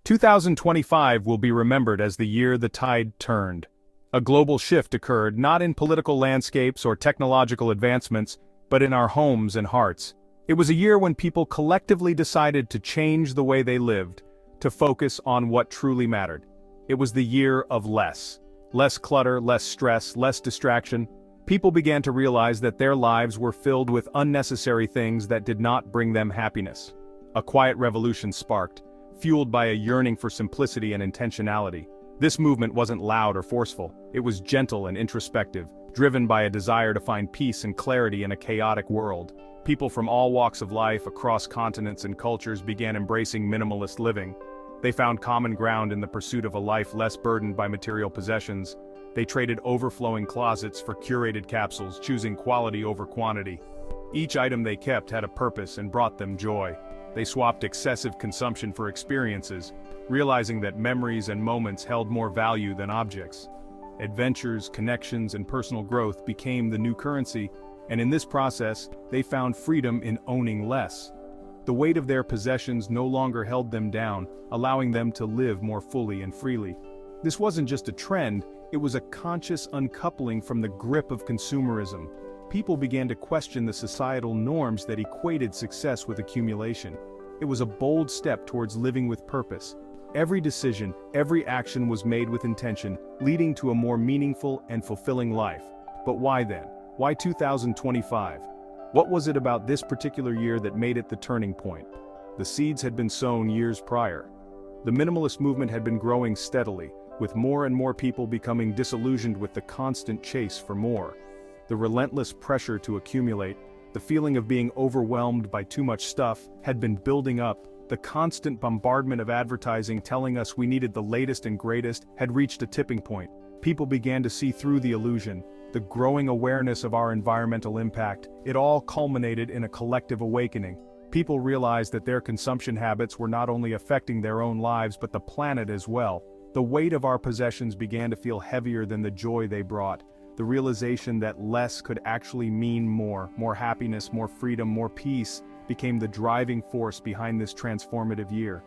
2025 will be remembered as the year the tide turned. A global shift occurred not in political landscapes or technological advancements, but in our homes and hearts. It was a year when people collectively decided to change the way they lived, to focus on what truly mattered. It was the year of less. Less clutter, less stress, less distraction. People began to realize that their lives were filled with unnecessary things that did not bring them happiness. A quiet revolution sparked, fueled by a yearning for simplicity and intentionality. This movement wasn't loud or forceful, it was gentle and introspective, driven by a desire to find peace and clarity in a chaotic world. People from all walks of life across continents and cultures began embracing minimalist living. They found common ground in the pursuit of a life less burdened by material possessions. They traded overflowing closets for curated capsules, choosing quality over quantity. Each item they kept had a purpose and brought them joy. They swapped excessive consumption for experiences, realizing that memories and moments held more value than objects. Adventures, connections, and personal growth became the new currency, and in this process, they found freedom in owning less. The weight of their possessions no longer held them down, allowing them to live more fully and freely. This wasn't just a trend, it was a conscious uncoupling from the grip of consumerism. People began to question the societal norms that equated success with accumulation. It was a bold step towards living with purpose. Every decision, every action was made with intention, leading to a more meaningful and fulfilling life. But why then? Why 2025? What was it about this particular year that made it the turning point? The seeds had been sown years prior. The minimalist movement had been growing steadily, with more and more people becoming disillusioned with the constant chase for more. The relentless pressure to accumulate, the feeling of being overwhelmed by too much stuff, had been building up. The constant bombardment of advertising telling us we needed the latest and greatest had reached a tipping point. People began to see through the illusion. The growing awareness of our environmental impact, it all culminated in a collective awakening. People realized that their consumption habits were not only affecting their own lives but the planet as well. The weight of our possessions began to feel heavier than the joy they brought. The realization that less could actually mean more happiness, more freedom, more peace, became the driving force behind this transformative year.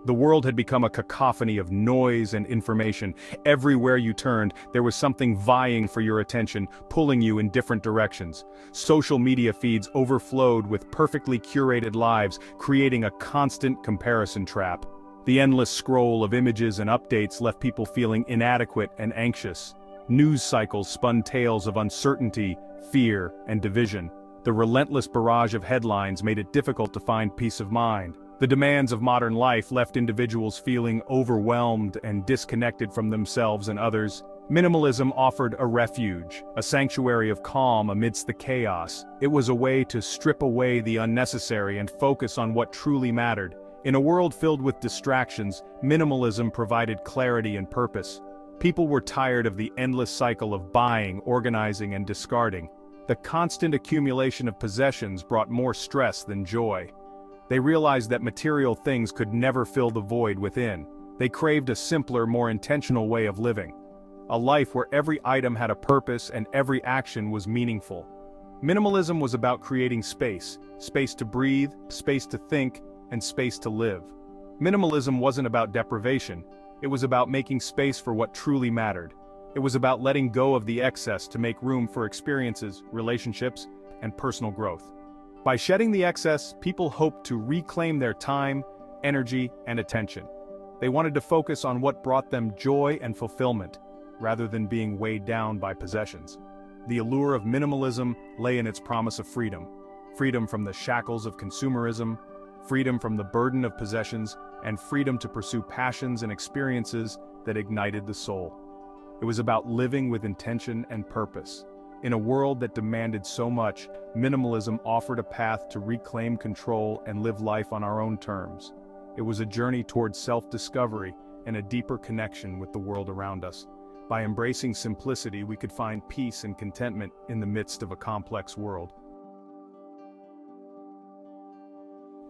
The world had become a cacophony of noise and information. Everywhere you turned, there was something vying for your attention, pulling you in different directions. Social media feeds overflowed with perfectly curated lives, creating a constant comparison trap. The endless scroll of images and updates left people feeling inadequate and anxious. News cycles spun tales of uncertainty, fear, and division. The relentless barrage of headlines made it difficult to find peace of mind. The demands of modern life left individuals feeling overwhelmed and disconnected from themselves and others. Minimalism offered a refuge, a sanctuary of calm amidst the chaos. It was a way to strip away the unnecessary and focus on what truly mattered. In a world filled with distractions, minimalism provided clarity and purpose. People were tired of the endless cycle of buying, organizing, and discarding. The constant accumulation of possessions brought more stress than joy. They realized that material things could never fill the void within. They craved a simpler, more intentional way of living. A life where every item had a purpose and every action was meaningful. Minimalism was about creating space to breathe, space to think, and space to live. Minimalism wasn't about deprivation. It was about making space for what truly mattered. It was about letting go of the excess to make room for experiences, relationships, and personal growth. By shedding the excess, people hoped to reclaim their time, energy, and attention. They wanted to focus on what brought them joy and fulfillment, rather than being weighed down by possessions. The allure of minimalism lay in its promise of freedom. Freedom from the shackles of consumerism, freedom from the burden of possessions, and freedom to pursue passions and experiences that ignited the soul. It was about living with intention and purpose. In a world that demanded so much, minimalism offered a path to reclaim control and live life on our own terms. It was a journey towards self-discovery and a deeper connection with the world around us. By embracing simplicity, we could find peace and contentment in the midst of a complex world.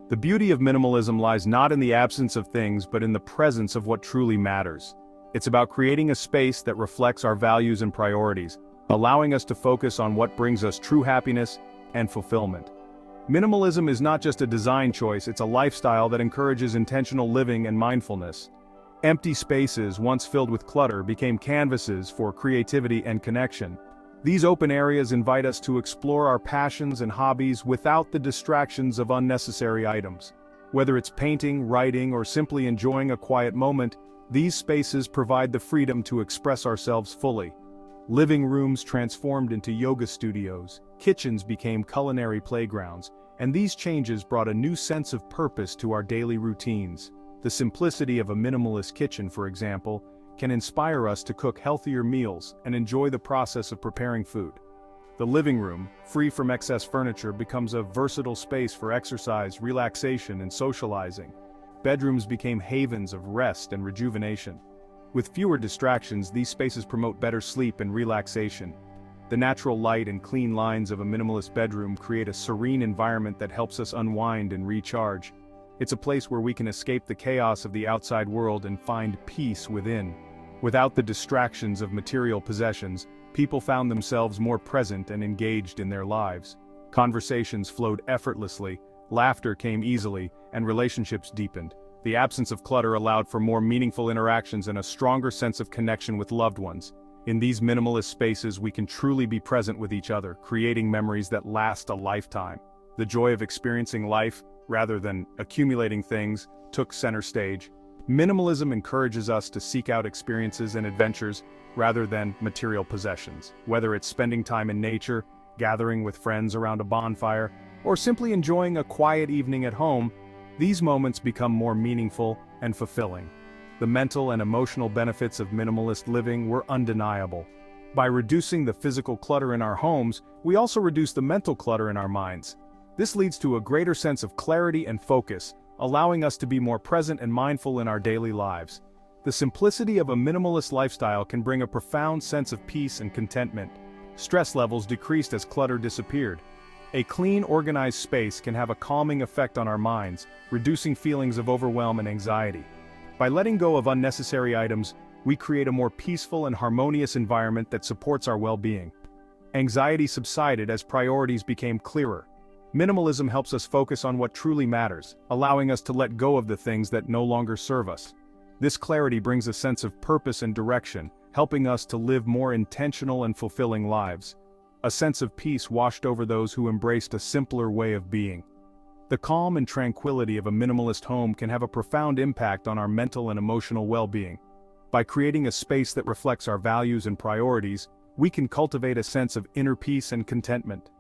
The beauty of minimalism lies not in the absence of things but in the presence of what truly matters. It's about creating a space that reflects our values and priorities, allowing us to focus on what brings us true happiness and fulfillment. Minimalism is not just a design choice, it's a lifestyle that encourages intentional living and mindfulness. Empty spaces, once filled with clutter, became canvases for creativity and connection. These open areas invite us to explore our passions and hobbies without the distractions of unnecessary items. Whether it's painting, writing, or simply enjoying a quiet moment, these spaces provide the freedom to express ourselves fully. Living rooms transformed into yoga studios, kitchens became culinary playgrounds, and these changes brought a new sense of purpose to our daily routines. The simplicity of a minimalist kitchen, for example, can inspire us to cook healthier meals and enjoy the process of preparing food. The living room, free from excess furniture, becomes a versatile space for exercise, relaxation, and socializing. Bedrooms became havens of rest and rejuvenation. With fewer distractions, these spaces promote better sleep and relaxation. The natural light and clean lines of a minimalist bedroom create a serene environment that helps us unwind and recharge. It's a place where we can escape the chaos of the outside world and find peace within. Without the distractions of material possessions, people found themselves more present and engaged in their lives. Conversations flowed effortlessly, laughter came easily, and relationships deepened. The absence of clutter allowed for more meaningful interactions and a stronger sense of connection with loved ones. In these minimalist spaces, we can truly be present with each other, creating memories that last a lifetime. The joy of experiencing life, rather than accumulating things, took center stage. Minimalism encourages us to seek out experiences and adventures rather than material possessions. Whether it's spending time in nature, gathering with friends around a bonfire, or simply enjoying a quiet evening at home, these moments become more meaningful and fulfilling. The mental and emotional benefits of minimalist living were undeniable. By reducing the physical clutter in our homes, we also reduce the mental clutter in our minds. This leads to a greater sense of clarity and focus, allowing us to be more present and mindful in our daily lives. The simplicity of a minimalist lifestyle can bring a profound sense of peace and contentment. Stress levels decreased as clutter disappeared. A clean, organized space can have a calming effect on our minds, reducing feelings of overwhelm and anxiety. By letting go of unnecessary items, we create a more peaceful and harmonious environment that supports our well-being. Anxiety subsided as priorities became clearer. Minimalism helps us focus on what truly matters, allowing us to let go of the things that no longer serve us. This clarity brings a sense of purpose and direction, helping us to live more intentional and fulfilling lives. A sense of peace washed over those who embraced a simpler way of being. The calm and tranquility of a minimalist home can have a profound impact on our mental and emotional well-being. By creating a space that reflects our values and priorities, we can cultivate a sense of inner peace and contentment.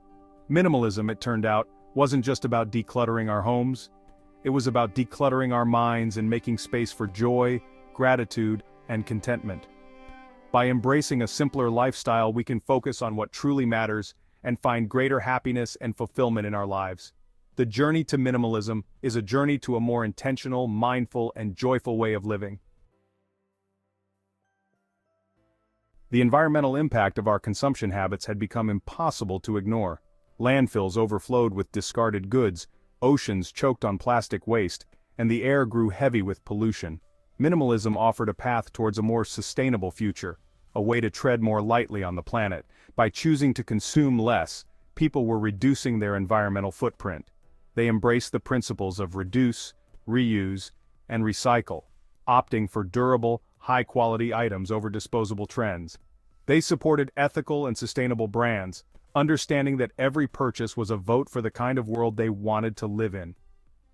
Minimalism, it turned out, wasn't just about decluttering our homes. It was about decluttering our minds and making space for joy, gratitude, and contentment. By embracing a simpler lifestyle, we can focus on what truly matters and find greater happiness and fulfillment in our lives. The journey to minimalism is a journey to a more intentional, mindful, and joyful way of living. The environmental impact of our consumption habits had become impossible to ignore. Landfills overflowed with discarded goods, oceans choked on plastic waste, and the air grew heavy with pollution. Minimalism offered a path towards a more sustainable future, a way to tread more lightly on the planet. By choosing to consume less, people were reducing their environmental footprint. They embraced the principles of reduce, reuse, and recycle, opting for durable, high-quality items over disposable trends. They supported ethical and sustainable brands, understanding that every purchase was a vote for the kind of world they wanted to live in.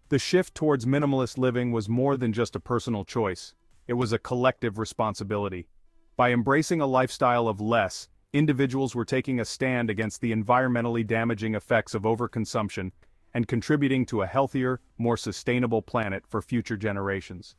The shift towards minimalist living was more than just a personal choice. It was a collective responsibility. By embracing a lifestyle of less, individuals were taking a stand against the environmentally damaging effects of overconsumption and contributing to a healthier, more sustainable planet for future generations.